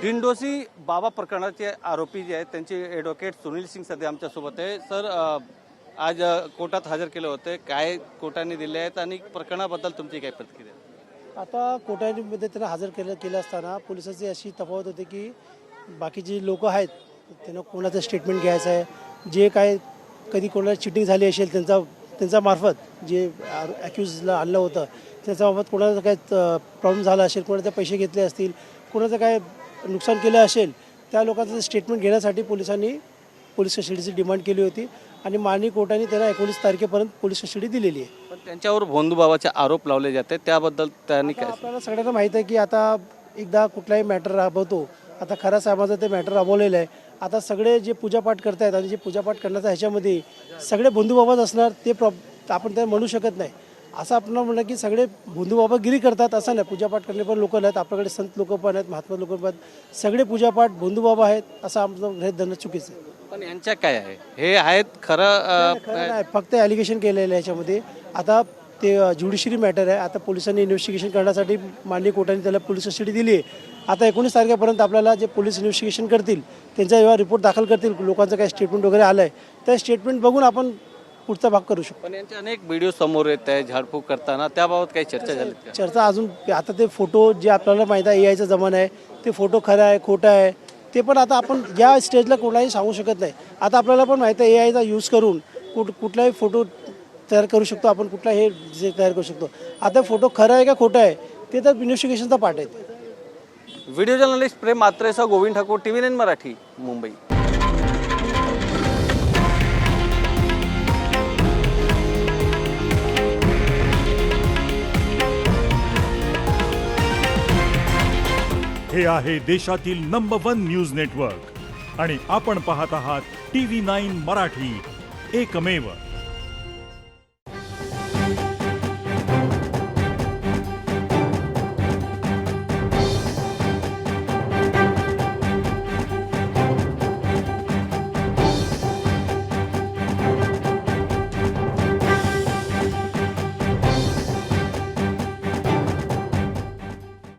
दिंडोशी बाबा प्रकरणाचे आरोपी जे आहेत त्यांचे ॲडव्होकेट सुनील सिंग सध्या आमच्यासोबत आहे. सर, आज कोर्टात हजर केले होते, काय कोर्टाने दिले आहेत आणि प्रकरणाबद्दल तुमची काय प्रतिक्रिया? पण त्यांच्यावर भोंदूबाबाचे आरोप लावले जाते, त्याबद्दल त्यांनी काय? आपल्याला सगळ्यांना माहीत आहे की आता एकदा कुठलाही मॅटर राबवतो, आता खरा साहेबांचं ते मॅटर राबवलेलं आहे. आता सगळे जे पूजापाठ करतायत आणि जे पूजापाठ करण्याचा ह्याच्यामध्ये सगळे बंधूबाबाच असणार ते आपण ते म्हणू शकत नाही. असं आपण म्हणलं की सगळे बंधूबाबागिरी करतात असं नाही. पूजापाठ करणे पण लोक आहेत, आपल्याकडे संत लोक पण आहेत, महात्मा लोक पण आहेत, सगळे पूजापाठ बंधूबाबा आहेत असं आमचं गृहीत धरणं चुकीचं आहे. पण यांच्या काय आहे, हे आहेत खरं नाही, फक्त ॲलिगेशन केलेलं आहे याच्यामध्ये. आता ते ज्युडिशरी मॅटर आहे. आता पोलिसांनी इन्व्हेस्टिगेशन करण्यासाठी माननीय कोर्टाने त्याला पोलीस कस्टडी दिली आहे. आता 19 तारखेपर्यंत आपल्याला जे पोलीस इन्व्हेस्टिगेशन करतील त्यांचा जेव्हा रिपोर्ट दाखल करतील, लोकांचं काय स्टेटमेंट वगैरे आलं आहे, त्या स्टेटमेंट बघून आपण पुढचा भाग करू शकतो. पण यांचे अनेक व्हिडिओ समोर येत आहे झाडफूक करताना, त्याबाबत काही चर्चा झाली का? चर्चा अजून आता ते फोटो जे आपल्याला माहीत आहे AIचा जमाना आहे, ते फोटो खरं आहे खोटं आहे ते पण आता आपण या स्टेजला कोणालाही सांगू शकत नाही. आता आपल्याला पण माहीत आहे AIचा यूज करून कुठलाही फोटो तयार करू शकतो आपण, कुठला हे जे तयार करू शकतो. आता फोटो खरं आहे का खोटं आहे ते तर इन्व्हेस्टिगेशनचा पार्ट आहे. व्हिडिओ जर्नलिस्ट प्रेम मात्रेसह गोविंद ठाकूर, TV9 मराठी, मुंबई. हे आहे देशातील नंबर 1 न्यूज नेटवर्क आणि आपण पाहत आहात TV9 मराठी, एकमेव.